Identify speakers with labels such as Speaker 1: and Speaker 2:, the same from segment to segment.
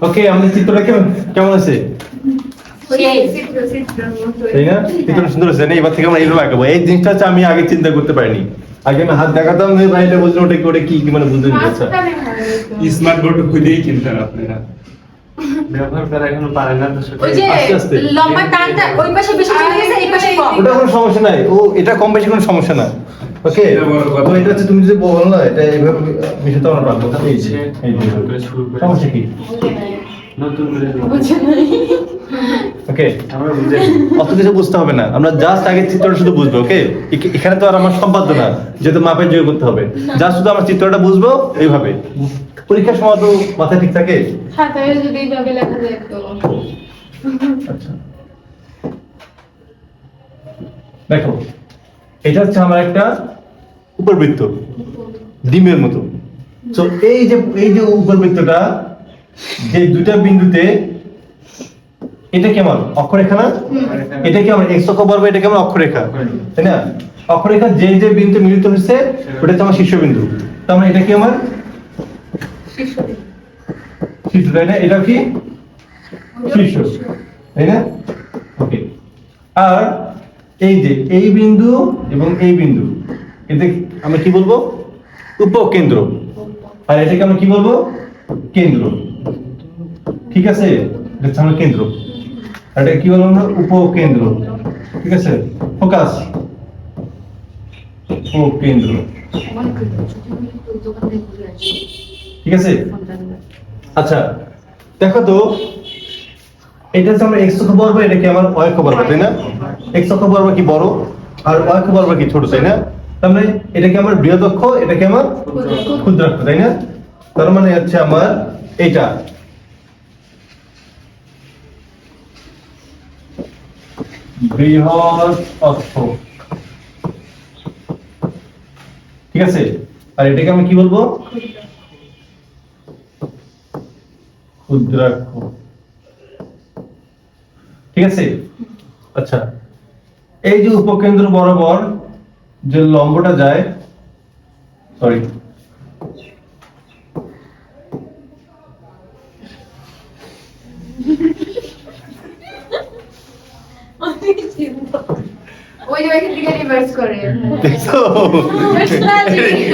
Speaker 1: ওকে, আমাদের চিত্রটা কেমন আছে? তাই না? চিত্রটা সুন্দর আছে না? এবার থেকে আমরা এইভাবে আঁকাবো। এই জিনিসটা হচ্ছে আমি আগে চিন্তা করতে পারিনি। আগে আমি হাত দেখাতাম, ভাইটা বলছিল ওটা কি মানে বুঝতে পারছি।
Speaker 2: স্মার্ট বোর্ড খুঁজেই কিনতেন আপনারা, ব্যবহার করা এখনো পারেন না তো
Speaker 3: ওই যে
Speaker 1: আস্তে আস্তে।
Speaker 3: লম্বা টানটা ওই পাশে বেশি চলে গেছে, এই পাশে কম।
Speaker 1: ওটা কোনো সমস্যা নাই, ও এটা কম বেশি কোনো সমস্যা না। ওকে,
Speaker 2: এটা বড় কথা।
Speaker 1: তো এটা হচ্ছে তুমি যদি বলো না এটা এইভাবে মিশাতে আমরা পারবো। এই যে এই যে সমস্যা কি?
Speaker 2: নতুন করে
Speaker 3: বুঝে নাই।
Speaker 1: ওকে,
Speaker 2: আমরা বুঝে
Speaker 1: অত কিছু বুঝতে হবে না, আমরা জাস্ট আগে চিত্রটা শুধু বুঝবো। ওকে, এখানে তো আর আমার সম্পাদ্য না যেহেতু মাপের জয় করতে হবে, জাস্ট শুধু আমরা চিত্রটা বুঝবো এইভাবে। পরীক্ষার সময় তো মাথা ঠিক থাকে।
Speaker 3: খাতায় যদি এইভাবে লেখা যায় তো।
Speaker 1: আচ্ছা, দেখো এটা হচ্ছে আমার একটা উপবৃত্ত ডিমের মতো। তো এই যে উপবৃত্তটা, যে দুটা বিন্দুতে, এটা কি আমার অক্ষরেখা না? এটা কি আমার এক্স অক্ষ বর্গ, এটা কি আমার অক্ষরেখা, তাই না? অক্ষরেখা যে যে বিন্দু মিলিত হচ্ছে ওটা হচ্ছে আমার শীর্ষবিন্দু। তার মানে এটা কি আমার শীর্ষ, তাই না? এটা কি শীর্ষ, তাই না? ওকে, আর এই যে এই বিন্দু এবং এই বিন্দু, এতে আমরা কি বলবো? উপকেন্দ্র। আর এটাকে আমরা কি বলবো? কেন্দ্র। ঠিক আছে, এটা হচ্ছে আমার কেন্দ্র। আর এটা কি বলবো আমরা? উপকেন্দ্র। ঠিক আছে, ফোকাস উপকেন্দ্র। ঠিক আছে, আচ্ছা দেখো তো, এটা হচ্ছে আমরা এক্স অক্ষ বর্গ, এটা কি আমার ওয়াই অক্ষ বর্গ, তাই না? এক্স অক্ষ বর্গ কি বড় আর ওয়াই অক্ষ বর্গ কি ছোট, তাই না? তার মানে এটা কি আমার বৃহৎ অক্ষ, এটা কি আমার ক্ষুদ্র অক্ষ, তাই না? তার মানে হচ্ছে আমার এইটা বৃহৎ অক্ষ। ঠিক আছে, আর এটাকে আমি কি বলবো? ক্ষুদ্রাক্ষ। ঠিক আছে, আচ্ছা এই যে উপকেন্দ্র বরাবর যে লম্বটা যায়, সরি
Speaker 4: ওই যে ওইখান থেকে রিভার্স করে।
Speaker 1: দেখছো,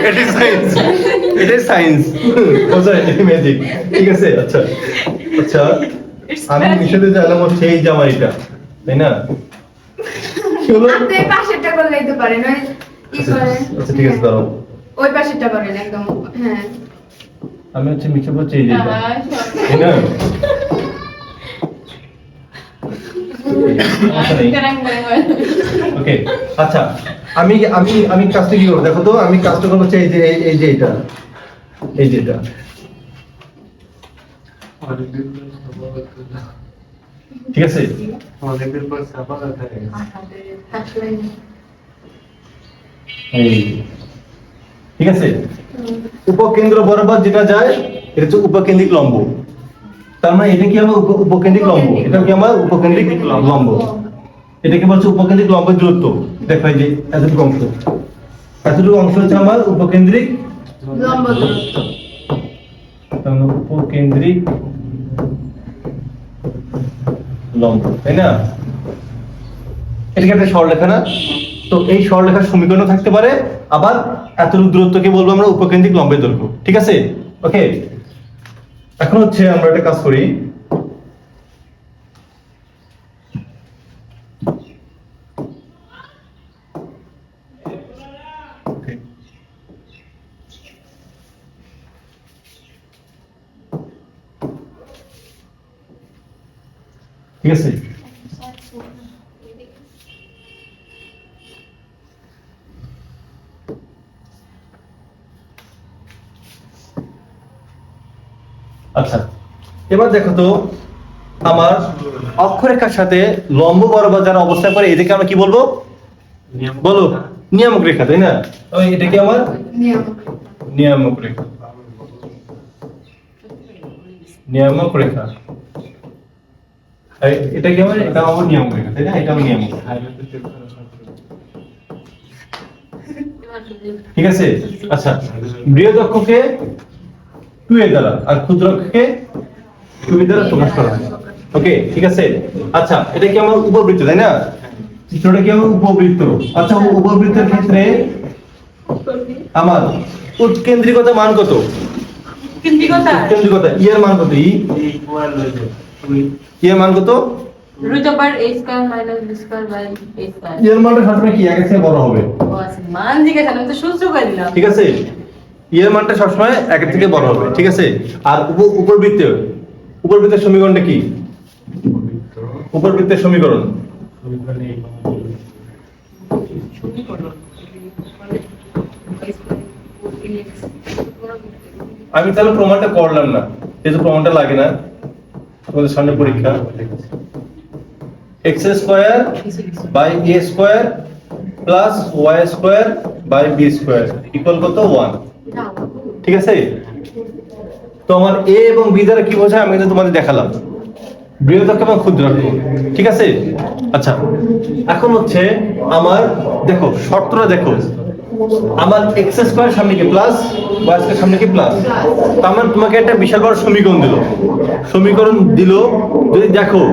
Speaker 1: এটা সায়েন্স, এটা সায়েন্স, ওটা এটা ম্যাজিক। ঠিক আছে, আচ্ছা আচ্ছা, আমি মিশতে জানলাম হচ্ছে এই জামাইটা, তাই না? কি হলো?
Speaker 4: আপনি এই পাশেরটা করলেই তো পারেন, ওই কি করে?
Speaker 1: আচ্ছা ঠিক আছে, দাঁড়াও,
Speaker 4: ওই পাশেরটা করেন একদম, হ্যাঁ।
Speaker 1: আমি হচ্ছে মিশে বলছি এই যে এটা, তাই না? ওকে, আচ্ছা আমি আমি আমি কাজটা কি করবো দেখো তো, আমি কাজটা করবো হচ্ছে এই যে এটা, এই যে এটা। ঠিক আছে,
Speaker 2: অনেকদিন পর ছাপা কথা
Speaker 1: এই ঠিক আছে, উপকেন্দ্র বরাবর যেটা যায় এটা হচ্ছে উপকেন্দ্রিক লম্ব। তার মানে এটা কি আমার উপকেন্দ্রিক লম্ব, এটা কি আমার উপকেন্দ্রিক লম্ব। এটাকে বলছে উপকেন্দ্রিক লম্বের দূরত্ব। দেখো এই যে এতটুকু অংশ, এতটুকু অংশ হচ্ছে আমার উপকেন্দ্রিক
Speaker 4: লম্ব দূরত্ব।
Speaker 1: উপকেন্দ্রিক লম্ব, তাই না? এটাকে একটা সরলরেখা না? তো এই সরলরেখার সমীকরণ থাকতে পারে, আবার এতটুকু দূরত্বকে বলবো আমরা উপকেন্দ্রিক লম্বের দৈর্ঘ্য। ঠিক আছে, ওকে। এখন হচ্ছে আমরা একটা কাজ করি, ঠিক আছে? আচ্ছা এবার দেখো তো, আমার অক্ষরেখার সাথে লম্ব বরাবর যারা অবস্থান করে এদেরকে আমরা কি বলবো? বলো, নিয়ামক রেখা, তাই না? এটা কি আমার নিয়ামক রেখা, নিয়ামক রেখা। এটা কি আমার, এটা আমার নিয়ামক রেখা, তাই না? এটা আমার নিয়ামক। ঠিক আছে, আচ্ছা বৃহৎ অক্ষকে 2 এর দ্বারা আর ক্ষুদ্র অক্ষকে ছবি দ্বারা প্রকাশ করা হয়। ওকে, ঠিক আছে। আচ্ছা, এটা কি আমার উপবৃত্ত, তাই না? চিত্রটা কি আমার উপবৃত্ত। আচ্ছা, উপবৃত্তের ক্ষেত্রে আমার উৎকেন্দ্রিকতা মান কত?
Speaker 3: কেন্দ্রিকতা
Speaker 1: উৎকেন্দ্রিকতা ই এর মান কত? ই এর মান কত?
Speaker 3: root over a square minus b square by a square
Speaker 1: ই এর মানটা সবসময় কি একের থেকে বড় হবে,
Speaker 3: ও আছে মান জিজ্ঞাসা আমি তো সূত্র করে দিলাম
Speaker 1: ঠিক আছে? ই এর মানটা সবসময় একের থেকে বড় হবে, ঠিক আছে? আর উপবৃত্তের সমীকরণটা কি? উপবৃত্তের সমীকরণ আমি তাহলে প্রমাণটা করলাম না, যেহেতু প্রমাণটা লাগে না, তোমাদের সামনে পরীক্ষা। x square by a square plus y square by b square equal কত? 1, ঠিক আছে? তো আমার a এবং b দ্বারা কি বোঝায় আমি কিন্তু তোমাদের দেখালাম, বৃহত্তর এবং ক্ষুদ্রাঙ্ক, ঠিক আছে? আচ্ছা, এখন হচ্ছে আমার দেখো শর্তটা দেখো, আমার x স্কয়ার সামনে কি প্লাস, y স্কয়ার সামনে কি প্লাস, তার মানে তোমাকে একটা বিশাল বড় সমীকরণ দিল, যদি দেখো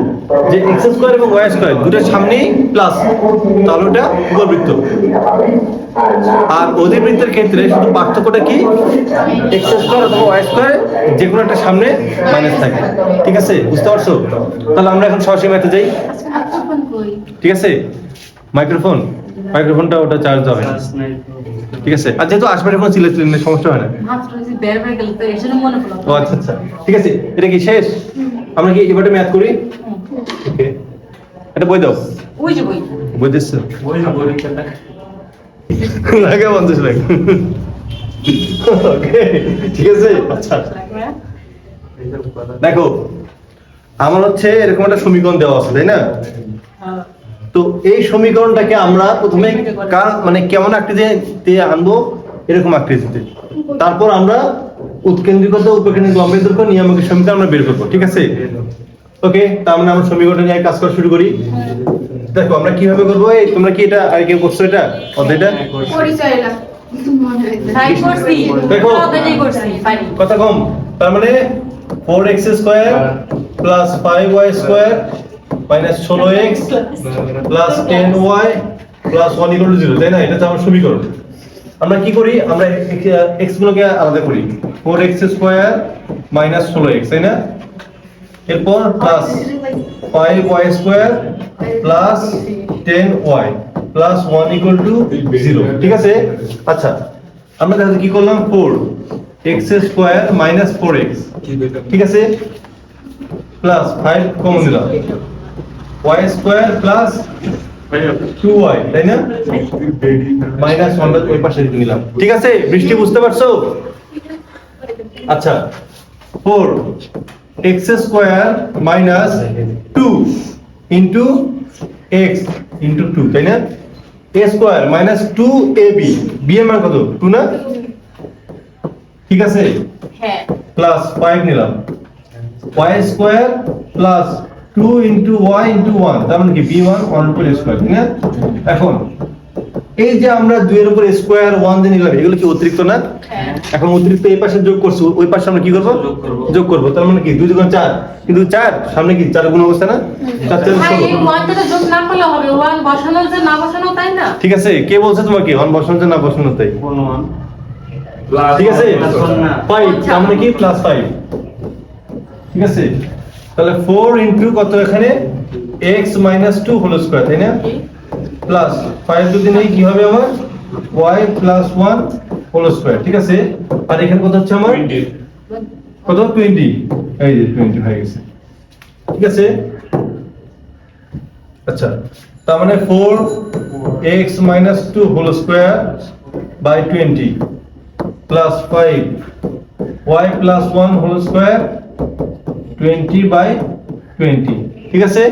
Speaker 1: যে x স্কয়ার এবং y স্কয়ার দুটোর সামনেই প্লাস, তাহলে ওটা উপবৃত্ত। আর অধিবৃত্তের ক্ষেত্রে শুধু পার্থক্যটা কি, x স্কয়ার অথবা y স্কয়ার যে কোনো একটা সামনে মাইনাস থাকে, ঠিক আছে? বুঝতে পারছো? তাহলে আমরা এখন সরাসরি ম্যাথে যাই, ঠিক আছে? মাইক্রোফোনটা ওটা চার্জ হবে না, ঠিক আছে? আর যেহেতু আসবে এখন চিল্লাচিল্লি সমস্যা হয় না।
Speaker 3: মাত্র যে বেরবার গেল তো এর জন্য মনে পড়লো
Speaker 1: ও আচ্ছা আচ্ছা, ঠিক আছে। এটা কি শেষ? আমরা কি এবারে ম্যাথ করি? ওকে, এটা বই দাও।
Speaker 3: ওই যে বই
Speaker 1: বই দিচ্ছ?
Speaker 2: ওই না পরীক্ষাটা
Speaker 1: লাগে 50 লাখ। ওকে, ঠিক আছে। আচ্ছা, দেখো আমার হচ্ছে এরকম একটা সমীকরণ দেওয়া আছে, তাই না? তো এই সমীকরণটাকে আমরা প্রথমে মানে কেমন আকৃতিতে আনবো, এরকম আকৃতিতে। তারপর আমরা উৎকেন্দ্রিকতা, উপকেন্দ্রিক, লম্বের দৈর্ঘ্য, নিয়ামকের সমীকরণ আমরা বের করবো, ঠিক আছে? ওকে, তার মানে আমরা সমীকরণ নিয়ে কাজ করা শুরু করি। দেখো আমরা কিভাবে করবো, এই তোমরা কি এটা আর কেউ করছো এটা অধ্যায়টা?
Speaker 4: পরিচয় এলাম মনে হয়
Speaker 3: তাই করছি
Speaker 1: দেখো।
Speaker 3: ওটাই করছি পারি
Speaker 1: কথা কম, তার মানে 4x square plus 5y square minus 16x plus 10y plus 1 equal to 0, তাই না? এটা তো আমার সমীকরণ। আমরা কি করি, আমরা x গুলোকে আলাদা করি, 4x স্কয়ার মাইনাস 16x, তাই না? এরপর plus 5y square plus 10y plus 1 equal to 0, ঠিক আছে? আচ্ছা, আমরা তাহলে কি করলাম, 4x স্কয়ার মাইনাস 4x, ঠিক আছে? প্লাস 5 কমন দিলাম, y স্কয়ার প্লাস 2y, তাই না? মাইনাস 1 ওই পাশে নিলাম, ঠিক আছে? বৃষ্টি বুঝতে পারছো? আচ্ছা, 4x square minus 2 into x into 2, তাই না? a square minus 2ab, b এর মান কত? 2 না? ঠিক আছে?
Speaker 3: হ্যাঁ
Speaker 1: প্লাস 5 নিলাম, y square plus 2 into y into 1, তার মানে কি b1 1 উপর স্কয়ার, তাই না? এখন এই যে আমরা 2 এর উপর স্কয়ার 1 দিয়ে নিলাম, এগুলো কি অতিরিক্ত না?
Speaker 3: হ্যাঁ
Speaker 1: এখন অতিরিক্ত এই পাশে যোগ করছো, ওই পাশে আমরা কি করব? যোগ করব। তার মানে কি 2 × 4, কিন্তু 4 সামনে কি 4 গুণ অবস্থা না? 4 4
Speaker 3: ভাই
Speaker 1: 16,
Speaker 3: এই ওয়ানটা যোগ না করলে হবে ওয়ান বসানো যে না বসানো তাই না
Speaker 1: ঠিক আছে? কে বলছে তোমাকে 1 বসানো না বসানো তাই?
Speaker 2: কোন মান
Speaker 1: ঠিক আছে,
Speaker 2: না
Speaker 1: 5 তার মানে কি প্লাস 5, ঠিক আছে? তাহলে 4 ইনটু কত এখানে x মাইনাস 2 হোল স্কয়ার, তাই না? প্লাস 5 যদি নেই কি হবে আমার y প্লাস 1 হোল স্কয়ার, ঠিক আছে? আর এখানে কত হচ্ছে আমার কত? 20, এই যে 20 হয়ে গেছে, ঠিক আছে? আচ্ছা, তার মানে 4x minus 2 whole square by 20 plus 5 y plus 1 whole square 20 বাই 20, ঠিক আছে?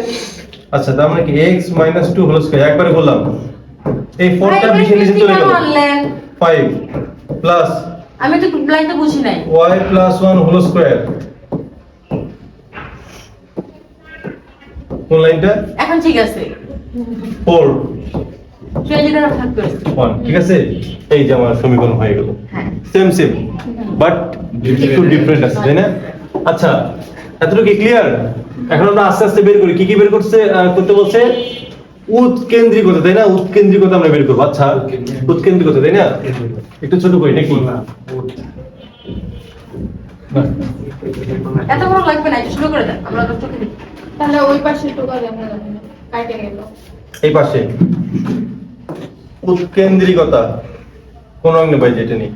Speaker 1: আচ্ছা, তার মানে কি x মাইনাস 2 হোল স্কয়ার একবারে বললাম, এই 4টা
Speaker 3: ভাই,
Speaker 1: বিশে নিচে চলে গেল,
Speaker 3: আনলেন
Speaker 1: 5 প্লাস
Speaker 3: আমি তো লাইনটা বুঝি নাই
Speaker 1: y প্লাস 1 হোল স্কয়ার, কোন লাইনটা?
Speaker 3: এখন ঠিক আছে
Speaker 1: 4
Speaker 3: 20 দ্বারা ভাগ করেছি
Speaker 1: 1, ঠিক আছে? এই যে আমার সমীকরণ হয়ে গেল,
Speaker 3: হ্যাঁ
Speaker 1: সেম বাট একটু ডিফারেন্ট আছে, তাই না? আচ্ছা, এতটুকু কি ক্লিয়ার? এখন আমরা আস্তে আস্তে বের করি, কি কি বের করতে বলছে? উৎকেন্দ্রিকতা, তাই না? উৎকেন্দ্রিকতা আমরা বের করবো। আচ্ছা, উৎকেন্দ্রিকতা, তাই না? একটু ছোট করি নাকি?
Speaker 3: এত বড় লাগবে না, একটু ছোট করে দেন, আমরা তো চোখে দেখি।
Speaker 4: তাহলে ওই পাশে টোকা দেন না, কাটে গেল।
Speaker 1: এই পাশে উৎকেন্দ্রিকতা কোন অঙ্গে পাই, যেটা নেই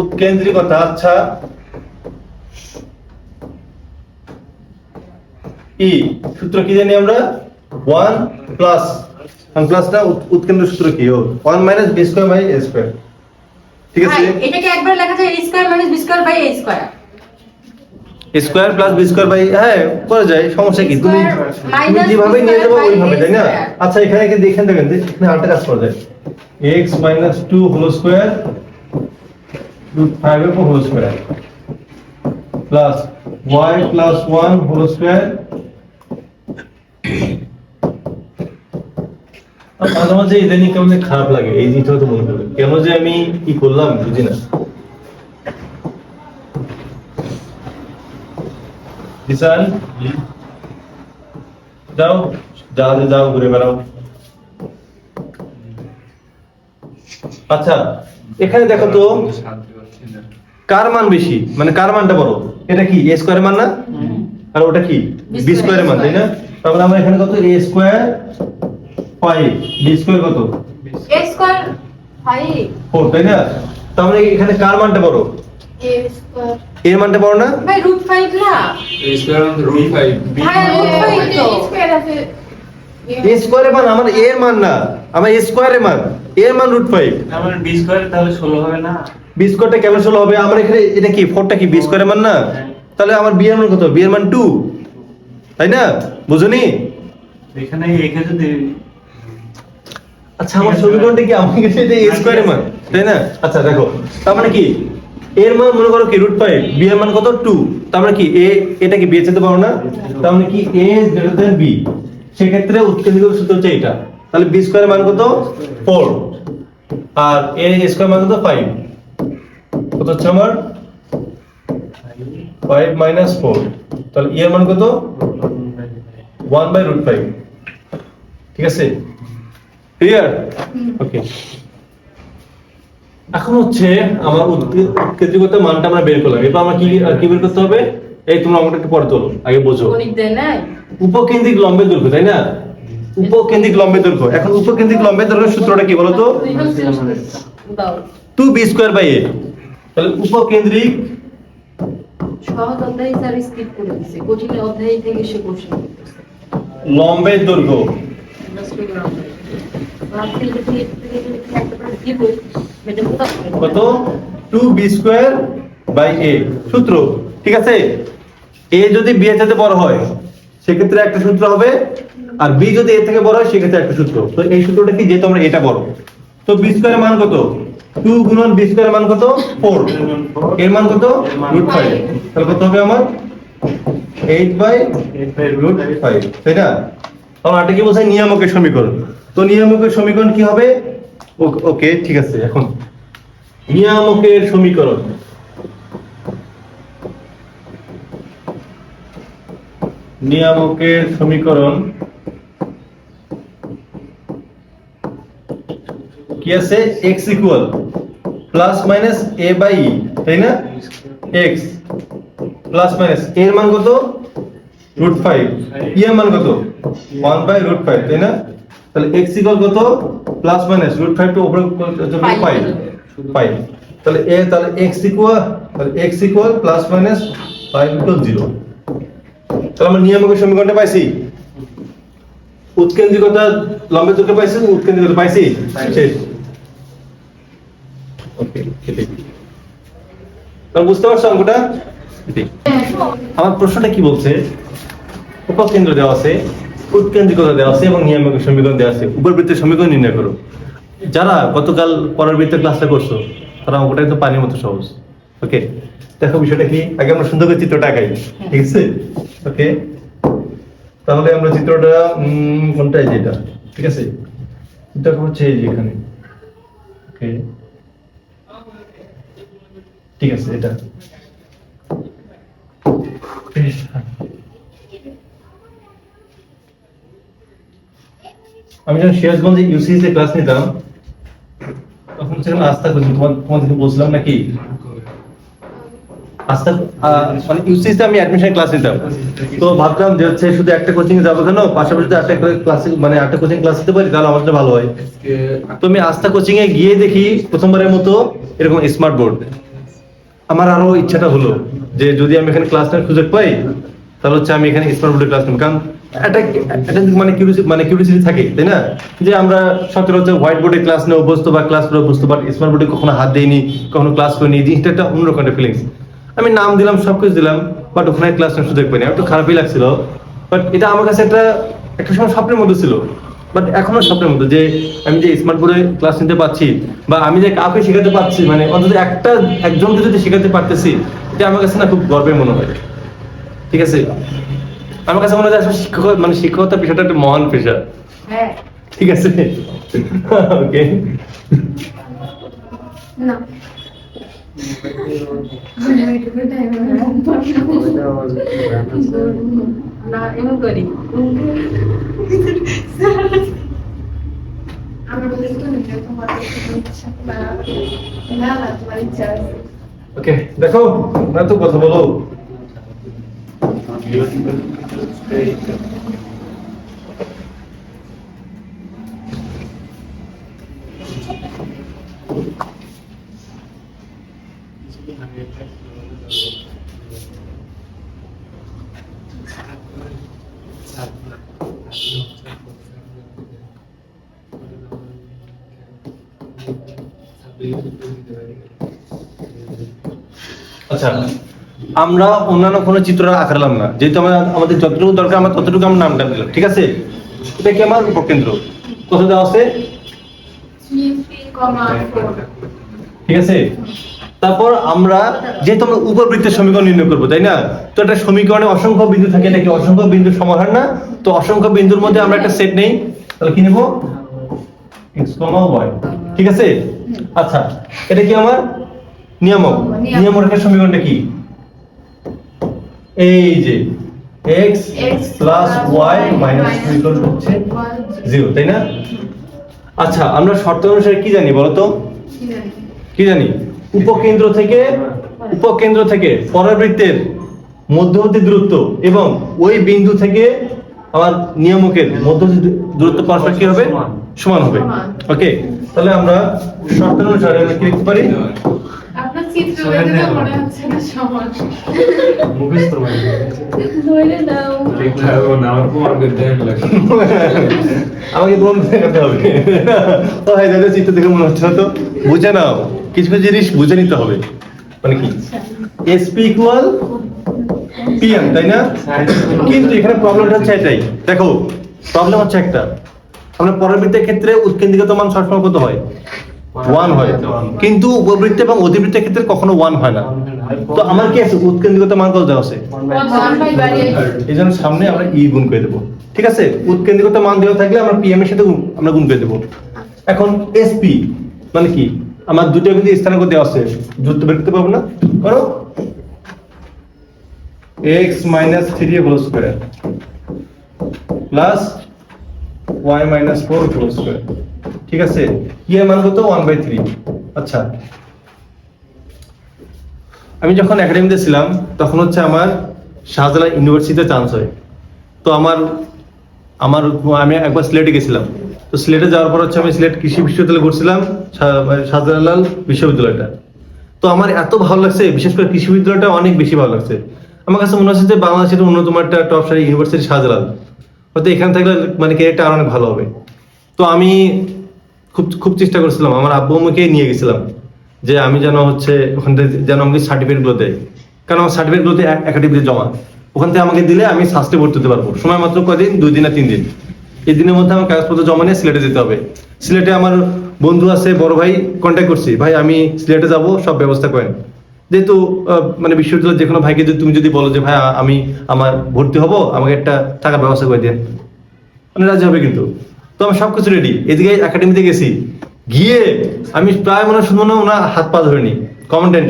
Speaker 1: উৎকেন্দ্রিকতা। আচ্ছা, ই সূত্র কি জানি আমরা? 1 প্লাস প্লাসটা উৎকেন্দ্র সূত্র কি? 1 minus B square by A square. ঠিক আছে,
Speaker 3: হ্যাঁ, এটাকে একবার লেখা যায় a square minus b square by a square.
Speaker 1: A square plus B square by, হ্যাঁ করা যায়, সমস্যা কি? তুমি
Speaker 3: Minus
Speaker 1: যেভাবে নিয়ে যাবো
Speaker 3: b square by
Speaker 1: ওইভাবে,
Speaker 3: a
Speaker 1: তাই না?
Speaker 3: square।
Speaker 1: আচ্ছা, এখানে কি দেখেন, এখানে আরেকটা কাজ করা যায়। x minus 2 whole square root 5 এর whole square plus y plus 1 whole square. মাঝে মাঝে ইদানিং কেমন যে খারাপ লাগে এই জিনিসটা, তো মনে পড়ে কেন যে আমি কি করলাম বুঝি না। কিষান যাও, জাহাজে যাও, ঘুরে বেড়াও। আচ্ছা, এখানে দেখো তো কার মান বেশি, মানে কার মানটা বড়? এটা কি a স্কয়ারের মান না? আর ওটা কি b স্কয়ারের মান, তাই না? তাহলে আমরা এখানে কত? a স্কয়ার 5, b স্কয়ার কত?
Speaker 3: a square 5।
Speaker 1: 4, তাই না? তাহলে এখানে কার মানটা বড়?
Speaker 4: এ স্কয়ার
Speaker 1: এর মানটা বড় না?
Speaker 3: ভাই রুট 5 না?
Speaker 2: a স্কয়ার অন রুট 5
Speaker 3: হ্যাঁ, root five তো।
Speaker 4: স্কয়ার আছে।
Speaker 1: a স্কয়ারের মান আমার এর মান না, আমার a স্কয়ারের মান, এর মান রুট 5।
Speaker 2: আমার b স্কয়ার তাহলে 16 হবে না?
Speaker 1: b স্কয়ারটা কেমন 16 হবে? আমার এখানে এটা কি 4টা কি b স্কয়ারের মান না? তাহলে আমার b এর মান কত? b এর মান 2, তাই না? বুঝুনি?
Speaker 2: এখানে একে যদি
Speaker 1: আচ্ছা, আমার সমীকরণটা কি আমার কাছে এটা a স্কয়ারের মান, তাই না? আচ্ছা দেখো, তার মানে কি এর মান মনে করো কি রুট 5, b এর মান কত? 2। তার মানে কি a, এটা কি b এর চেয়ে বড় না? তার মানে কি a is greater than b, সেক্ষেত্রে উৎকেন্দ্রিক সূত্র হচ্ছে এটা। তাহলে b স্কয়ারের মান কত? 4, আর a স্কয়ার মান কত? 5। কত হচ্ছে আমার? 5 মাইনাস 4, তাহলে e এর মান কত? 1 বাই রুট 5। ঠিক আছে, ক্লিয়ার? ওকে, এখন হচ্ছে আমার উৎকেন্দ্রিকতার মানটা আমরা বের করলাম। এরপর আমরা কি বের করতে হবে? এই তোমরা আমাকে একটু পরে তোলো, আগে বোঝো।
Speaker 3: গণিত দেয় নাই?
Speaker 1: উপকেন্দ্রিক লম্বের দৈর্ঘ্য, তাই না? উপকেন্দ্রিক লম্বের দৈর্ঘ্য। এখন উপকেন্দ্রিক লম্বের দৈর্ঘ্যের সূত্রটা কি বলো তো?
Speaker 3: দাও।
Speaker 1: 2b square by a। তাহলে উপকেন্দ্রিক
Speaker 3: সহজ অধ্যায় স্যার স্কিপ করে দিয়েছে, কঠিন অধ্যায় থেকে সে কোশ্চেন করতেছে।
Speaker 1: লম্বের দৈর্ঘ্য কত? 2b square by a। সূত্র, ঠিক আছে? a যদি b এর চেয়ে বড় হয় সেক্ষেত্রে একটা সূত্র হবে, আর b যদি a থেকে বড় হয় সেক্ষেত্রে একটা সূত্র। তো এই সূত্রটা কি? যেহেতু আমরা এটা বড়, তো b স্কয়ারের মান কত? 2 গুণন b স্কয়ারের মান কত? 4, এর মান কত? রুট 5। তাহলে কত হবে আমার? 8 বাই রুট 5, তাই না? তাহলে এটা কি বোঝায়? নিয়ামকের সমীকরণ। তো নিয়ামকের সমীকরণ কি হবে? ওকে, ঠিক আছে। এখন নিয়ামকের সমীকরণ, নিয়ামকের সমীকরণ কি আছে? x equal plus minus a by e, তাই না? x প্লাস মাইনাস এর মান কত? রুট 5, e এর মান কত? 1 বাই রুট 5, তাই না? তাহলে x ইকুয়াল কত? প্লাস মাইনাস রুট 5 টু উপরে 5, তাহলে x equal plus minus 5 equal 0। তাহলে আমরা নিয়ামকের সমীকরণটা পাইছি, উৎকেন্দ্রিকতা লম্বের দৈর্ঘ্য পাইছি, উৎকেন্দ্রিকতা পাইছি, শেষ। ওকে, তাহলে বুঝতে পারছো অঙ্কটা? আমার প্রশ্নটা কি বলছে? উপকেন্দ্র দেওয়া আছে, উৎকেন্দ্রিকতা দেওয়া আছে এবং নিয়ামকের সমীকরণ দেওয়া আছে। উপবৃত্তের সমীকরণ নির্ণয় করো। যারা গতকাল পরের বৃত্তের ক্লাসটা করছো তারা অঙ্কটা কিন্তু পানির মতো সহজ। ওকে, দেখো বিষয়টা কি, আগে আমরা সুন্দর করে চিত্রটা আঁকাই, ঠিক আছে? ওকে, তাহলে আমরা চিত্রটা কোনটা? যেটা, ঠিক আছে, চিত্রটা হচ্ছে এই যে এখানে। ওকে, ঠিক আছে, এটা আমি যখন সিরাজগঞ্জে ইউসিএস ক্লাস নিতাম তখন সেখানে আস্থা কোচিং তোমাদেরকে বলছিলাম নাকি আস্থা মানে ইউসিএস আমি অ্যাডমিশন ক্লাস নিতাম তো ভাবলাম যে হচ্ছে শুধু একটা কোচিং যাবো কেন পাশাপাশি একটা ক্লাসে মানে একটা কোচিং ক্লাস নিতে পারি তাহলে আমার জন্য ভালো হয় তো আমি আস্থা কোচিং এ গিয়ে দেখি প্রথমবারের মতো এরকম স্মার্ট বোর্ড আমার আরো ইচ্ছাটা হলো যে যদি আমি এখানে ক্লাস নেওয়ার সুযোগ পাই তাহলে হচ্ছে আমি এখানে স্মার্ট বোর্ডে ক্লাস নেব কারণ একটা মানে কিউরিওসিটি থাকে তাই না যে আমরা সচরাচর হোয়াইট বোর্ডে ক্লাস নিয়ে অভ্যস্ত বা ক্লাস করে অভ্যস্ত বাট স্মার্ট বোর্ডে কখনো হাত দেইনি কখনো ক্লাস করিনি জিনিসটা একটা অন্যরকম একটা ফিলিংস আমি নাম দিলাম সবকিছু দিলাম বাট ওখানে ক্লাস নেওয়ার সুযোগ পাইনি একটু খারাপই লাগছিল বাট এটা আমার কাছে একটা সময় স্বপ্নের মতো ছিল বাট এখনো স্বপ্নের মতো যে আমি যে স্মার্ট বোর্ডে ক্লাস নিতে পারছি বা আমি যে কাউকে শেখাতে পারছি মানে অন্তত একজনকে যদি শেখাতে পারতেছি এটা আমার কাছে না খুব গর্বের মনে হয় ঠিক আছে আমার কাছে মনে হয় আসলে শিক্ষকতা পেশাটা একটা মহান পেশা
Speaker 3: হ্যাঁ
Speaker 1: ঠিক আছে ওকে
Speaker 4: না
Speaker 3: না এমন করি
Speaker 4: আমরা বলি তো না তোমার ইচ্ছা না না তোমার ইচ্ছা আছে
Speaker 1: ওকে দেখো না তো কথা বলো আচ্ছা আমরা অন্যান্য কোনো চিত্র আঁকালাম না যেহেতু আমাদের যতটুকু দরকার আমরা ততটুকু আমরা নামটা দিলাম ঠিক আছে এটা কি আমার উপকেন্দ্র কোথায় দেওয়া আছে
Speaker 4: 3.4
Speaker 1: ঠিক আছে তারপর আমরা যেহেতু আমরা উপবৃত্তের সমীকরণ নির্ণয় করবো তাই না তো একটা সমীকরণে অসংখ্য বিন্দু থাকে এটা কি অসংখ্য বিন্দুর সমাহার না তো অসংখ্য বিন্দুর মধ্যে আমরা একটা সেট নেই তাহলে কি নেব x, y ঠিক আছে আচ্ছা এটা কি আমার নিয়ামক নিয়ামক রেখার সমীকরণটা কি এই যে x plus y minus 2 হচ্ছে 0 তাই না আচ্ছা আমরা শর্ত অনুসারে কি জানি বলো তো কি জানি উপকেন্দ্র থেকে পরাবৃত্তের মধ্যবর্তী দূরত্ব এবং ওই বিন্দু থেকে আমার নিয়ামকের মধ্যবর্তী দূরত্ব পরস্পর কি হবে সমান হবে ওকে তাহলে আমরা শর্ত অনুসারে কি লিখতে পারি
Speaker 4: আপনার চিত্র দেখে তো মনে হচ্ছে না সমান
Speaker 2: মুখস্থ মানে
Speaker 4: ধরে নাও
Speaker 2: দেখো না আমার প্রমাণ করতে লাগে
Speaker 1: আমাকে প্রমাণ দেখাতে হবে তো হয় দাদা চিত্র দেখে মনে হচ্ছে না তো বুঝে নাও কিছু কিছু জিনিস বুঝে নিতে হবে মানে কি SP ইকুয়াল PM তাই না কিন্তু এখানে প্রবলেমটা হচ্ছে এটাই দেখো প্রবলেম হচ্ছে একটা আমরা পরাবৃত্তের ক্ষেত্রে উৎকেন্দ্রিকত মান সবসময় কত হয় 1 হয় কিন্তু উপবৃত্ত এবং অধিবৃত্তের ক্ষেত্রে কখনো 1 হয় না তো আমার কি আছে উৎকেন্দ্রিকত মান কত দেওয়া আছে এই জন্য সামনে আমরা ই গুণ করে দেবো ঠিক আছে উৎকেন্দ্রিকত মান দেওয়া থাকলে আমরা PM এর সাথে আমরা গুণ করে দেবো এখন SP মানে কি আমার দুটো কিন্তু স্থানাঙ্ক দেওয়া আছে যুক্ত বের করতে পারবো না করো x minus 3 whole square plus y minus 4 whole square ঠিক আছে কি এর মান কত 1/3 আচ্ছা আমি যখন একাডেমিতে ছিলাম তখন হচ্ছে আমার শাহজালাল ইউনিভার্সিটিতে চান্স হয় তো আমি একবার সিলেটে গেছিলাম তো সিলেটে যাওয়ার পর হচ্ছে আমি সিলেট কৃষি বিশ্ববিদ্যালয়ে পড়ছিলাম শাহজালাল বিশ্ববিদ্যালয়টা তো আমার এত ভালো লাগছে বিশেষ করে কৃষি বিশ্ববিদ্যালয়টা অনেক বেশি ভালো লাগছে আমার কাছে মনে হচ্ছে যে বাংলাদেশের অন্যতম একটা টপ সারি ইউনিভার্সিটি শাহজালাল হয়তো এখানে থাকলে মানে ক্যারিয়ারটা আরো অনেক ভালো হবে তো আমি খুব চেষ্টা করছিলাম আমার আব্বু আম্মুকে নিয়ে গেছিলাম যে আমি যেন হচ্ছে ওখান থেকে যেন আমাকে সার্টিফিকেটগুলো দেয় কারণ আমার সার্টিফিকেটগুলোতে একাডেমিতে জমা ওখান থেকে আমাকে দিলে আমি সাস্টে ভর্তি হতে পারবো সময় মাত্র কয়দিন 2 দিন না 3 দিন এই দিনের মধ্যে আমার কাগজপত্র জমা নিয়ে সিলেটে যেতে হবে সিলেটে আমার বন্ধু আছে বড় ভাই কন্ট্যাক্ট করছি ভাই আমি সিলেটে যাব সব ব্যবস্থা করেন যেহেতু মানে বিশ্ববিদ্যালয়ের যে কোনো ভাইকে তুমি যদি বলো যে ভাই আমি আমার ভর্তি হব আমাকে একটা টাকার ব্যবস্থা করে দেন মানে রাজি হবে কিন্তু তো আমি সবকিছু রেডি এদিকে একাডেমিতে গেছি গিয়ে আমি প্রায় মনে শুনবো না ওনার হাত পা ধরে নি কমান্ডেন্ট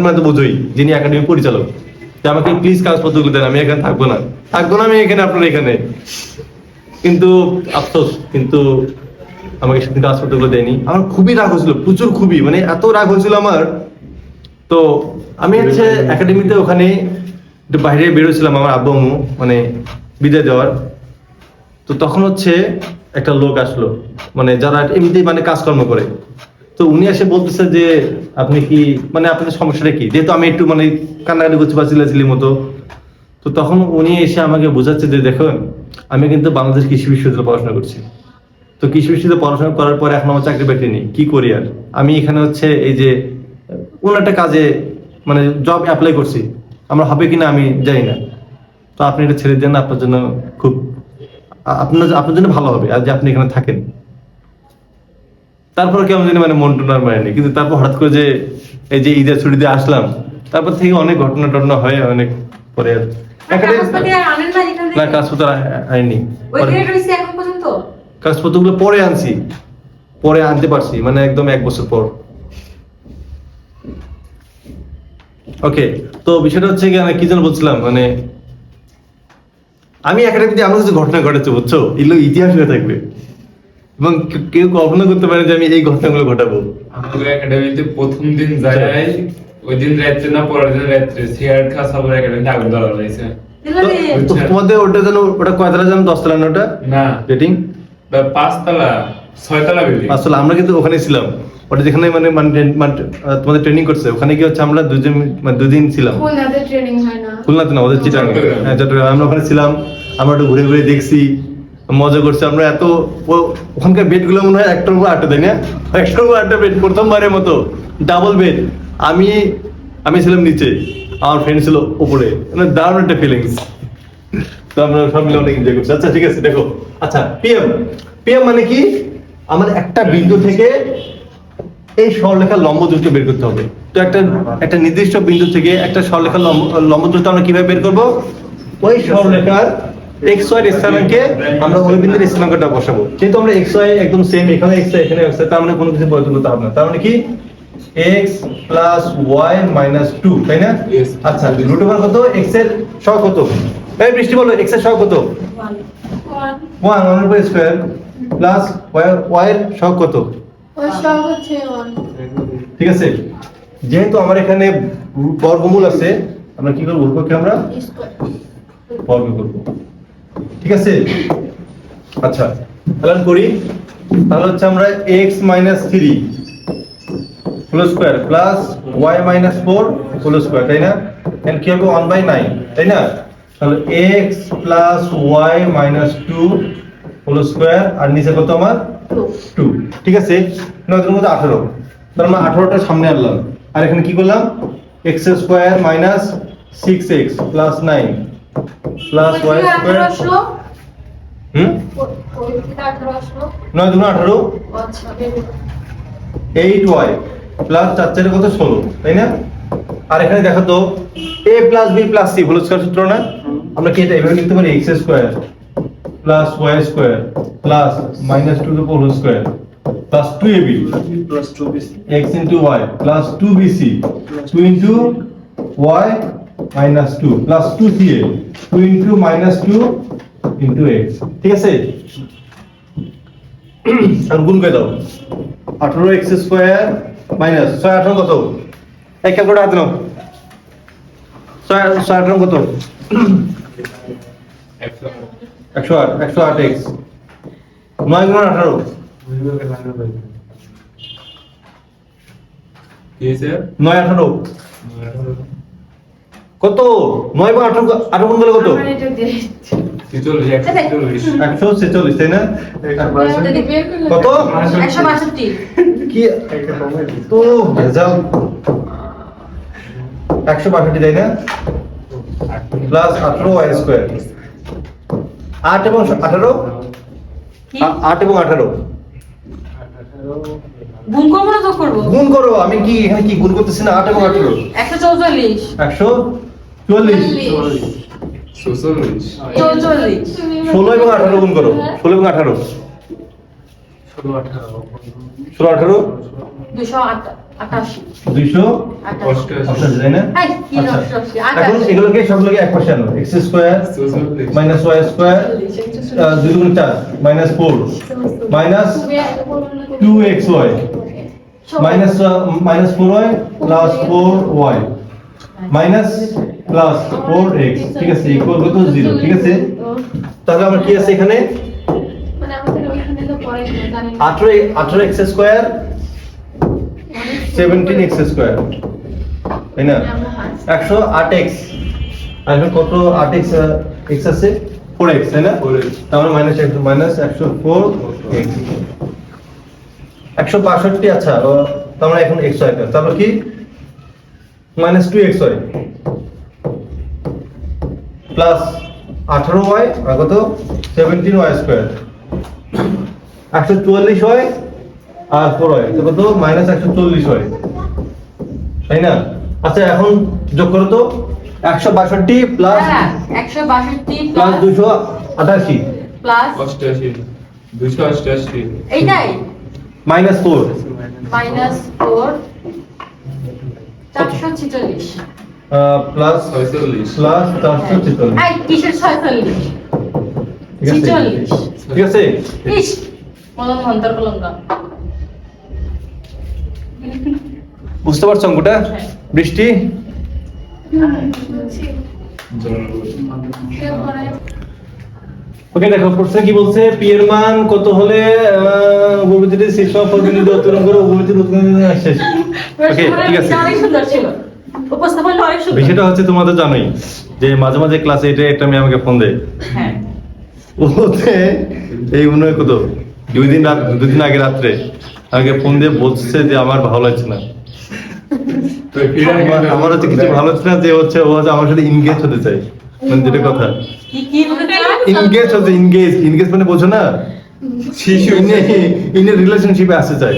Speaker 1: মানে তো বুঝোই যিনি একাডেমি পরিচালক যে আমাকে প্লিজ কাগজপত্রগুলো দেন, আমি এখানে থাকবো না, আমি এখানে, আপনার এখানে। কিন্তু আফসোস, কিন্তু আমাকে সেদিন কাগজপত্রগুলো দেয়নি। আমার খুবই রাগ হয়েছিল, প্রচুর, খুবই, মানে এত রাগ হয়েছিল আমার। তো আমি হচ্ছে একাডেমিতে ওখানে একটু বাইরে বেরোছিলাম, আমার আব্বু আম্মু মানে বিদায় দেওয়ার। তো তখন হচ্ছে একটা লোক আসলো, মানে যারা এমনিতেই মানে কাজকর্ম করে। তো উনি এসে বলতেছে যে আপনি কি, মানে আপনাদের সমস্যাটা কি, যেহেতু আমি একটু মানে কান্নাকাটি করছি বা চিল্লাচিল্লির মতো। তো তখন উনি এসে আমাকে বোঝাচ্ছে যে দেখুন, আমি কিন্তু বাংলাদেশ কৃষি বিশ্ববিদ্যালয়ে পড়াশোনা করছি। তো কৃষি বিশ্ববিদ্যালয়ে পড়াশোনা করার পরে এখন আমার চাকরি বাকরি নেই, কি করি আর। আমি এখানে হচ্ছে এই যে কোন একটা কাজে মানে জব অ্যাপ্লাই করছি, আমার হবে কিনা আমি জানি না। তো আপনি এটা ছেড়ে দেন, আপনার জন্য খুব, আপনার জন্য ভালো হবে আর যে আপনি এখানে থাকেন। তারপর কেমন জানি মানে মন টুনার মারেনি, কিন্তু তারপর হঠাৎ করে যে এই যে ঈদের ছুটিতে আসলাম, তারপর থেকে অনেক ঘটনা টটনা হয় অনেক পরে আর না কাগজপত্র আইনি, কাগজপত্রগুলো পরে আনছি, পরে আনতে পারছি, মানে একদম 1 বছর পর। ওকে, তো বিষয়টা হচ্ছে কি, আমি কি যেন বলছিলাম, মানে আমি একাডেমিতে এমন কিছু ঘটনা ঘটেছে বুঝছো, এগুলো ইতিহাস হয়ে থাকবে এবং কেউ কল্পনা করতে পারে যে আমি এই ঘটনাগুলো ঘটাবো।
Speaker 2: আমাদের একাডেমিতে প্রথম দিন যাই, ওই দিন রাত্রে না পরের দিন রাত্রে সিগারেট খাওয়া সবার একাডেমিতে আগুন ধরা হয়েছে।
Speaker 1: তো তোমাদের ওটা যেন, ওটা কয়তলা যেন, 10 তলা না ওটা
Speaker 2: না
Speaker 1: রেটিং?
Speaker 2: 5 তলা 6 তলা বিল্ডিং।
Speaker 1: আসলে আমরা কিন্তু ওখানে ছিলাম, ওটা যেখানে মানে তোমাদের ট্রেনিং করছে, ওখানে কি হচ্ছে আমরা 2 দিন ছিলাম।
Speaker 4: খুলনাতে ট্রেনিং হয় না?
Speaker 1: খুলনাতে না, ওদের চিটাগাং। হ্যাঁ চট্টগ্রাম। আমরা ওখানে ছিলাম, আমরা একটু ঘুরে ঘুরে দেখছি, মজা করছি আমরা। এত ওখানকার বেড গুলো মনে হয় 1টার উপর 8টা, তাই না? 1টার উপর 8টা বেড, প্রথমবারের মতো ডাবল বেড। আমি ছিলাম নিচে, আমার ফ্রেন্ড ছিল উপরে, মানে দারুণ একটা ফিলিংস। তো আমরা সব মিলে অনেক এনজয় করছি। আচ্ছা ঠিক আছে, দেখো, আচ্ছা পিএম মানে কি, আমার একটা বিন্দু থেকে এই সরলরেখার লম্ব দূরত্ব বের করতে হবে। তো একটা নির্দিষ্ট বিন্দু থেকে একটা সরলরেখার লম্ব দূরত্ব আমরা কিভাবে বের করব? ওই সরলরেখার xy স্থানাঙ্কে আমরা ওই বিন্দুর স্থানাঙ্কটা বসাবো। যেহেতু আমরা xy একদম সেম, এখানে xy এখানে xy, তার মানে কোনো কিছু পরিবর্তন করতে হবে না। তার মানে কি x + y - 2, তাই না?
Speaker 2: Yes.
Speaker 1: আচ্ছা, রুট ওভার কত? x এর সহগ কত? এই বৃষ্টি বলো, x এর সহগ কত? 1 1/2 স্কয়ার প্লাস y এর সহগ কত?
Speaker 4: ওই সব হচ্ছে 1।
Speaker 1: ঠিক আছে, যেহেতু আমার এখানে বর্গমূল আছে, আমরা কি করব? বর্গকে আমরা বর্গ করব। ঠিক আছে, আচ্ছা তাহলে করি। তাহলে হচ্ছে আমরা x - 3 whole square plus y - 4 whole square, তাই না? এন্ড কি হবে? 1/9, তাই না? তাহলে x + y - 2 হোল স্কয়ার, আর নিচে কত আমার? 2। ঠিক আছে, 9 এর মধ্যে 18, তাহলে আমরা 18টা সামনে আনলাম। আর এখানে কি করলাম? x² - 6x + 9 plus y square. হুম, 9 × 18, 8y প্লাস 4 4 কত? 16, তাই না? আর এখানে দেখো তো, a + b + c whole square সূত্র না? আমরা কি এটা এভাবে লিখতে পারি? x² + y² plus -2 whole square plus 2ab x * y plus 2bc 2 * y - 2 plus 2ca 2 - 2 * x। ঠিক আছে, আর গুণ করে দাও। 18x² মাইনাস 6 18 কত? এক ক্যালকুলেটর হাতে নাও। 6 18 কত? 108 108x 9 × 18
Speaker 2: কি হয়েছে?
Speaker 1: 9 18 কত? 9 × 18 18 গুণ করলে কত?
Speaker 4: আমার এটা দিয়ে
Speaker 2: 46
Speaker 1: 146, তাই না? কত?
Speaker 3: 162।
Speaker 1: কি তো ভেজাল। 162, তাই না? Plus 18y²। 8 এবং 18,
Speaker 3: কি?
Speaker 1: 8 এবং 18
Speaker 3: গুণ করবো না যোগ করবো?
Speaker 1: গুণ করো। আমি কি এখানে কি গুণ করতেছি না? 8 এবং 18
Speaker 3: 144।
Speaker 1: 144
Speaker 2: 46
Speaker 3: 44।
Speaker 1: 16 এবং 18 গুণ করো। 16 এবং 18 16 18
Speaker 3: 208। 88
Speaker 1: 288 তাই না?
Speaker 3: এই কি
Speaker 1: আচ্ছা।
Speaker 3: 88
Speaker 1: এখন এগুলোকে সবগুলোকে এক পাশে আনো। x square minus y square 2 গুণ 4 minus 4 minus 2xy minus 4y plus 4y minus plus 4x, ঠিক আছে, ইকুয়াল কত 0, ঠিক আছে। তাহলে আমার কি আছে এখানে
Speaker 4: মানে আমাদের ওইখানে তো পড়ে না জানি না
Speaker 1: 18x স্কয়ার 17x স্কয়ার, তাই না? 108x আর এখন কত 8x x আছে 4x, তাই না? তাহলে মাইনাস 104x 165, আচ্ছা তাহলে এখন x হয়, তাহলে কি মাইনাস 2x হয় প্লাস 18y আর কত 17y স্কয়ার 144 হয় আর 4y তো কত মাইনাস 140 হয়, তাই না? আচ্ছা এখন যোগ করো তো 162 প্লাস
Speaker 3: 162
Speaker 1: প্লাস 288
Speaker 3: প্লাস
Speaker 2: 288
Speaker 3: এইটাই
Speaker 1: মাইনাস 4
Speaker 3: মাইনাস 4 446
Speaker 1: প্লাস
Speaker 2: 46
Speaker 1: প্লাস 446,
Speaker 3: এই কিসের 46
Speaker 1: ঠিক আছে
Speaker 3: 46
Speaker 1: ঠিক আছে।
Speaker 3: ইস মলম অন্তর কলঙ্কা
Speaker 1: বুঝতে পারছো অঙ্কটা বৃষ্টি?
Speaker 4: বুঝছি কেউ পড়ে
Speaker 1: ওকে দেখো প্রশ্ন কি বলছে, পি এর মান কত হলে উপবৃত্তির শীর্ষ পর্যন্ত উত্তরণ করে উপবৃত্তির উৎপন্ন শেষ। ওকে ঠিক আছে,
Speaker 3: অনেক সুন্দর ছিল উপস্থাপন অনেক সুন্দর
Speaker 1: বিষয়টা হচ্ছে তোমাদের জানোই যে মাঝে মাঝে ক্লাসে এটা একটা মেয়ে আমাকে ফোন দেয়,
Speaker 3: হ্যাঁ
Speaker 1: বলতে এই মনে হয় কত 2 দিন আগে রাত্রে আমাকে ফোন দিয়ে বলছে যে আমার ভালো লাগছে না,
Speaker 2: তো ফিরার
Speaker 1: আমার হচ্ছে কিছু ভালো লাগছে না, যে হচ্ছে ও হচ্ছে আমার সাথে ইনগেজ হতে চাই, মানে যেটা কথা
Speaker 3: কি কি বলতে
Speaker 1: ইনগেজ হতে ইনগেজ মানে বোঝো না,
Speaker 2: শিশু
Speaker 1: ইন রিলেশনশিপে আসতে চাই।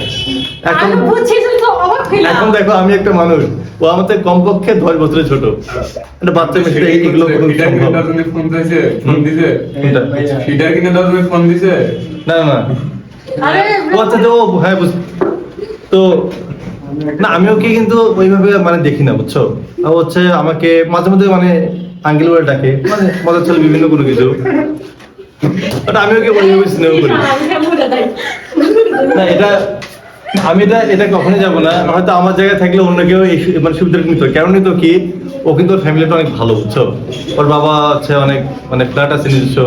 Speaker 1: এখন
Speaker 3: আমি বুঝছি তুমি তো অবাক হইলা
Speaker 1: এখন দেখো আমি একটা মানুষ, ও আমার থেকে কমপক্ষে 10 বছরের ছোট, একটা বাচ্চা মেয়ে এগুলো কোনো
Speaker 2: ফিডার
Speaker 1: সম্ভব
Speaker 2: কিনে তুমি ফোন দিছে
Speaker 1: কোনটা?
Speaker 2: ফিডার কিনে তুমি ফোন দিছে
Speaker 1: না না
Speaker 3: আরে
Speaker 1: ও আচ্ছা তো হ্যাঁ তো না আমি ওকে কিন্তু ওইভাবে মানে দেখি না বুঝছো, ও হচ্ছে আমাকে মাঝে মধ্যে মানে আঙ্কেল বলে ডাকে, মানে মজার ছেলে বিভিন্ন কোনো কিছু, বাট আমি ওকে ওইভাবে স্নেহ করি না। আমি এটা কখনোই যাবো না, হয়তো আমার জায়গায় থাকলে অন্য কেউ মানে সুবিধাটা নিত, কারণ নিত কি ও কিন্তু ওর ফ্যামিলিটা অনেক ভালো বুঝছো, ওর বাবা হচ্ছে অনেক মানে ফ্ল্যাট আছে নিজস্ব,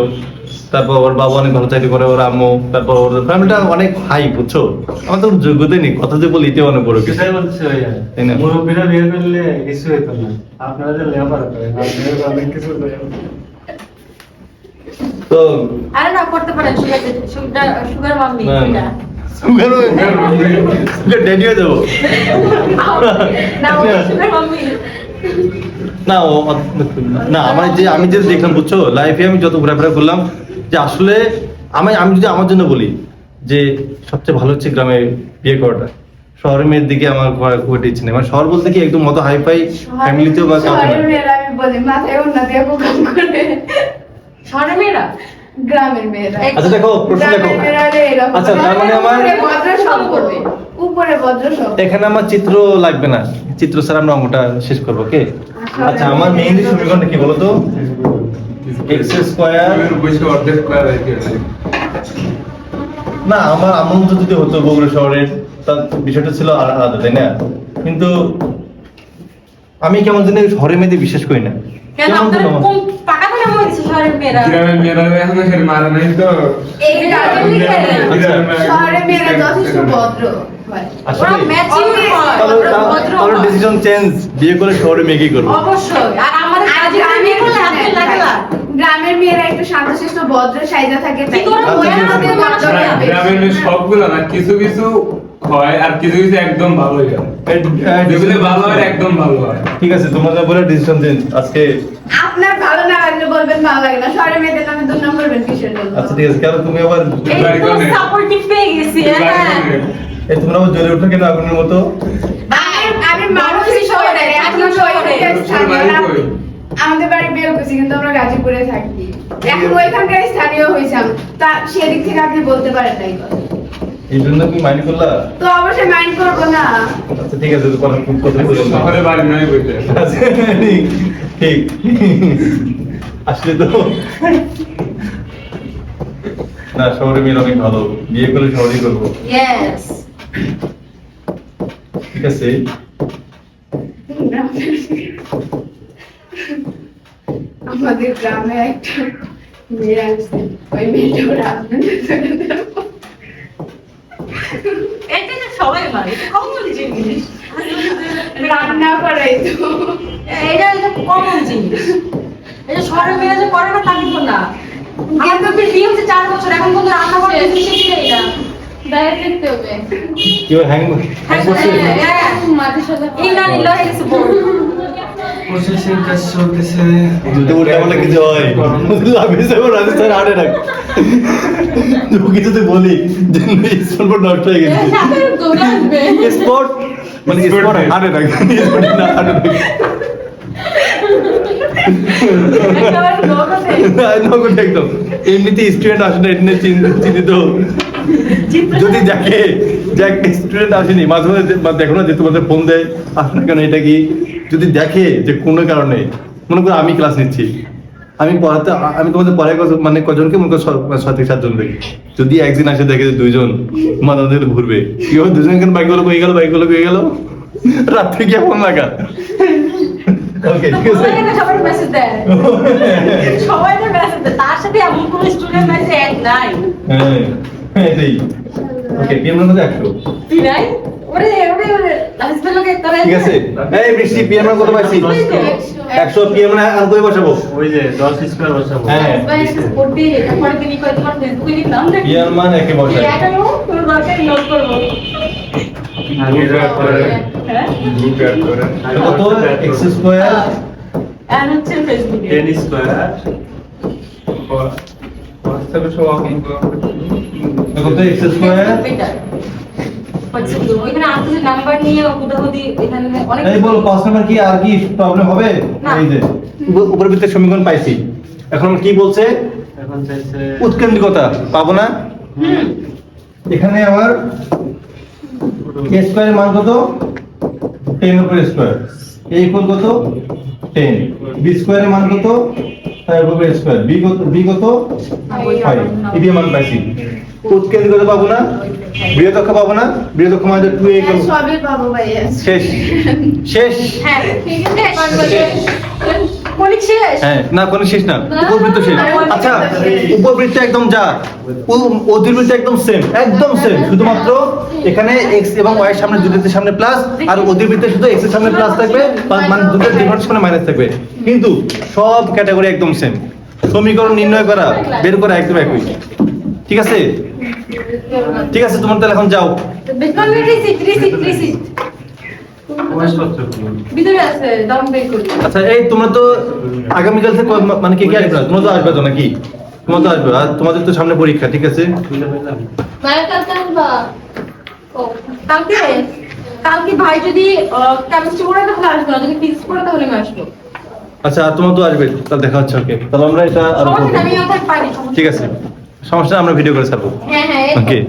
Speaker 1: তারপর ওর বাবা অনেক ভালো চাকরি করে, ওর আম্মু, তারপর ওর ফ্যামিলিটা অনেক হাই বুঝছো, আমার তো যোগ্যতাই নেই, কথা যে বলি এটাও অনেক বড় কিছু,
Speaker 5: সেটাই বলছি ভাইয়া,
Speaker 1: তাই না?
Speaker 5: মুরব্বীরা বিয়ে করলে কিছু হতো না, আপনারা যে লেবার করেন আপনাদের অনেক কিছু হয়ে যাবে।
Speaker 1: তো
Speaker 3: আরে না করতে পারেন সুগার মাম্মি
Speaker 1: না,
Speaker 3: এটা
Speaker 1: সুগার ড্যাডি হয়ে যাবো
Speaker 3: না সুগার মাম্মি
Speaker 1: না ও না আমি যে দেখলাম বুঝছো লাইফে আমি যত ঘোরাফেরা করলাম যে আসলে আমি যদি আমার জন্য বলি যে সবচেয়ে ভালো হচ্ছে গ্রামে বিয়ে করাটা, শহরের মেয়ের দিকে আমার খুব একটা ইচ্ছে নেই, মানে শহর বলতে কি একদম মতো হাইফাই ফ্যামিলিতেও বা কাউকে
Speaker 4: শহরের
Speaker 1: না।
Speaker 4: মেয়েরা আমি বলি মাথায় ওড়না দিয়ে কাম করে
Speaker 3: শহরের মেয়েরা
Speaker 4: গ্রামের মেয়েরা
Speaker 1: আচ্ছা দেখো প্রশ্ন দেখো,
Speaker 4: গ্রামের মেয়েরা রে এরকম।
Speaker 1: আচ্ছা তার মানে আমার
Speaker 4: উপরে ভদ্র সব করবে উপরে ভদ্র সব
Speaker 1: এখানে আমার চিত্র লাগবে না, চিত্র স্যার আমরা অঙ্কটা শেষ করবো, ওকে? আচ্ছা আমার মেইনলি সমীকরণটা কি বলতো, x স্কয়ার
Speaker 2: বসে অর্ধেক করা যায়
Speaker 1: না আমার আমন্ত যদি হতো বগুড়া শহরের তার বিষয়টা ছিল আলাদা, তাই না? কিন্তু আমি কেমন জানি শহরের মেয়েদের বিশ্বাস করি না,
Speaker 3: কেন
Speaker 1: কেমন
Speaker 3: আপনারা
Speaker 1: যেন
Speaker 3: কোন পাকা করে মরেছে শহরের মেয়েরা
Speaker 2: গ্রামের মেয়েরা এখনো হের মারা নাই তো
Speaker 4: এই গ্রামের
Speaker 1: আচ্ছা।
Speaker 4: শহরের মেয়েরা যথেষ্ট ভদ্র হয়।
Speaker 1: আসলে
Speaker 3: ওরা ম্যাচিং হয় ভদ্র
Speaker 1: তাহলে
Speaker 3: হয়।
Speaker 1: ডিসিশন চেঞ্জ, বিয়ে করে শহরে মেয়েকেই করবো।
Speaker 3: অবশ্যই আর আমাদের
Speaker 4: আর
Speaker 3: কাজে
Speaker 4: গ্রামের
Speaker 3: মেয়ে করলে আজকে লাগে না
Speaker 4: গ্রামের মেয়েরা একটু শান্তশিষ্ট ভদ্র সাইজা থাকে তাই
Speaker 3: কি করে
Speaker 1: আচ্ছা,
Speaker 3: বয়ান
Speaker 1: ঠিক আছে।
Speaker 3: দিয়ে মানুষ
Speaker 4: ভদ্র
Speaker 3: হয়?
Speaker 4: হবে।
Speaker 2: গ্রামের মেয়ে সবগুলো না, কিছু কিছু হয় আর কিছু কিছু একদম ভালো হয়, যেগুলো ভালো হয় একদম ভালো হয়।
Speaker 1: ঠিক আছে তোমাদের বলে ডিসিশন চেঞ্জ আজকে।
Speaker 4: আপনার ভালো না লাগলে বলবেন ভালো লাগে না, শহরের মেয়েদের নামে 2 নম্বর বের কিসের জন্য?
Speaker 1: আচ্ছা ঠিক আছে, কারণ তুমি আবার
Speaker 3: এই তো সাপোর্টিভ পেয়ে গেছি হ্যাঁ
Speaker 1: এই তোমরা আবার জ্বলে উঠো কেন আগুনের মতো?
Speaker 4: আমি মানুষই শহরে এখন শহরে আমাদের বাড়ি বেলকুচি কিন্তু আমরা গাজীপুরে থাকি, এখন ওইখানকার স্থানীয় হয়েছে তা সেদিক থেকে আপনি বলতে পারেন নাই কথা।
Speaker 1: এই জন্য কি মাইন্ড করলা?
Speaker 4: তো অবশ্যই মাইন্ড করবো না।
Speaker 1: আচ্ছা ঠিক আছে, কথা বললাম।
Speaker 2: শহরে বাড়ি নয় বইতে
Speaker 1: আচ্ছা, ঠিক আসলে তো না, শহরে মেয়ে অনেক ভালো, বিয়ে করলে শহরেই করবো।
Speaker 3: ইয়েস।
Speaker 1: ঠিক আছে,
Speaker 4: আমাদের গ্রামে একটা মেয়ে আছে, ওই মেয়েটা ওরা
Speaker 3: এটা তো সবাই মানে কমন জিনিস।
Speaker 4: রান্না করে তো।
Speaker 3: এটা কমন জিনিস। এটা শহরে মেয়েরা যে করে না তা কিন্তু না। আমার তো বিয়ে হচ্ছে 4 বছর, এখন পর্যন্ত রান্না করতে শিখেছি এটা।
Speaker 4: বাইরে দেখতে হবে।
Speaker 1: কেউ হ্যাং করছে?
Speaker 4: মাঝে সাথে
Speaker 3: ইনানি লয়ে গেছে বউ।
Speaker 2: প্রসেসিং কাজ চলতেছে
Speaker 1: যদি উল্টা পাল্টা কিছু হয়, লাভিস এবং রাজস্থান হার্ট অ্যাটাক। কিছু তো বলি যে স্পট নষ্ট হয়ে গেছে।
Speaker 4: দৌড়ে আসবে।
Speaker 1: স্পট মানে স্পট হার্ট অ্যাটাক, স্পট না হার্ট অ্যাটাক।
Speaker 3: একেবারে নগদে।
Speaker 1: নগদ একদম। এমনিতে স্টুডেন্ট আসে না, এটা নিয়ে চিন্তিত। যদি দেখে যে একটা স্টুডেন্ট আসেনি, মাঝে মাঝে দেখো না যে তোমাদের ফোন দেয়, আসে না কেন, এটা কি? যদি দেখে যে কোনো কারণে, মনে করো আমি ক্লাস নিচ্ছি, আমি পড়াতে, আমি তোমাদের পড়াই মানে কজনকে, মনে করো 6-7 জন দেখি, যদি একদিন আসে দেখে যে 2 জন, মাথা ধরে ঘুরবে, কি হবে? 2 জন কেন বাইক গুলো হয়ে গেল, বাইক গুলো হয়ে গেল, রাত্রে গিয়ে ফোন লাগা। ওকে, ঠিক আছে।
Speaker 3: সবাই মেসেজ দেয়। সবাই মেসেজ দেয়। তার সাথে এমন কোনো স্টুডেন্ট নাই যে এক নাই।
Speaker 1: হ্যাঁ, এটাই। ওকে, পিএম এর মধ্যে 100।
Speaker 3: তুই নাই? ওরে হাসবেন্ড লোকে তারা
Speaker 1: ঠিক আছে। এই বৃষ্টি, পিএম এর কত পাইছি? 100 পিএম না আর কই বসাবো?
Speaker 5: ওই যে 10 স্কয়ার বসাবো।
Speaker 1: হ্যাঁ।
Speaker 3: করতে তারপরে তিনি কয় তোমার ফেসবুকে লিখলাম না।
Speaker 1: পিএম মান একে বসাই।
Speaker 3: একানো কোনো দরকার নোট করব।
Speaker 2: গ্রুপ অ্যাড করে
Speaker 3: হ্যাঁ?
Speaker 2: গ্রুপ অ্যাড করে
Speaker 1: কত? x স্কয়ার
Speaker 3: আর হচ্ছে ফেসবুকে।
Speaker 5: 10 স্কয়ার।
Speaker 2: হোয়াটসঅ্যাপে সব অঙ্ক
Speaker 1: কত? x square.
Speaker 3: হচ্ছে তো ওইখানে আপনাদের নাম্বার নিয়ে হুদাহুদি এখানে অনেক
Speaker 1: এই বল, 5 নাম্বার কি আর কি প্রবলেম হবে?
Speaker 3: না।
Speaker 1: এই যে উপর ভিতরে সমীকরণ পাইছি, এখন কি বলছে?
Speaker 5: এখন চাইছে
Speaker 1: উৎকেন্দ্রিকতা পাবো না?
Speaker 3: হুম।
Speaker 1: এখানে আমার a স্কয়ারের মান কত? 10 উপর স্কয়ার। a ইকুয়াল কত? 10। b স্কয়ারের মান কত? 5 উপর স্কয়ার। b কত? 5। এটি মান পাইছি। উৎকেন্দ্রিকতা পাবো না? বৃহৎ পাবো না? বৃহৎ মানে 2a
Speaker 4: হ্যাঁ, সবই পাবো ভাইয়া।
Speaker 1: শেষ শেষ।
Speaker 3: হ্যাঁ কোন শেষ?
Speaker 1: হ্যাঁ, না কোনো শেষ না, উপবৃত্ত শেষ। আচ্ছা, উপবৃত্ত একদম যা, অধিবৃত্ত একদম সেম, একদম সেম, শুধুমাত্র এখানে x এবং y এর সামনে, দুটোর সামনে প্লাস, আর অধিবৃত্তে শুধু x এর সামনে প্লাস থাকবে, মানে দুটোর ডিফারেন্স করে মাইনাস থাকবে, কিন্তু সব ক্যাটাগরি একদম সেম। সমীকরণ নির্ণয় করা, বের করা একদম একই। ঠিক আছে, ঠিক আছে, তোমার তাহলে এখন যাও।
Speaker 3: বেতন রিসিট
Speaker 5: প্রবেশপত্র কি?
Speaker 3: ভিতরে আছে, দাম বের করি।
Speaker 1: আচ্ছা, এই তোমরা তো আগামীকাল থেকে মানে কে কে আসবে? তোমরা তো আসবে তো নাকি? তোমরা তো আসবে, আর তোমাদের তো সামনে পরীক্ষা, ঠিক আছে?
Speaker 5: বুঝতে পারলাম।
Speaker 3: ভাইয়া কালকে আসবা? ও কালকে কালকে ভাই যদি কেমিস্ট্রি পড়ে তাহলে আসবো না, যদি ফিজিক্স পড়ে তাহলে আমি আসবো।
Speaker 1: আচ্ছা, আর তোমরা তো আসবে, তাহলে দেখা হচ্ছে। ওকে, তাহলে আমরা এটা আরো
Speaker 3: সমস্যা
Speaker 1: করবো।
Speaker 3: নেই, আমি ওখানে পারি, সমস্যা
Speaker 1: ঠিক আছে, সমস্যা নেই, আমরা ভিডিও করে ছাড়বো।
Speaker 3: হ্যাঁ হ্যাঁ
Speaker 1: ওকে।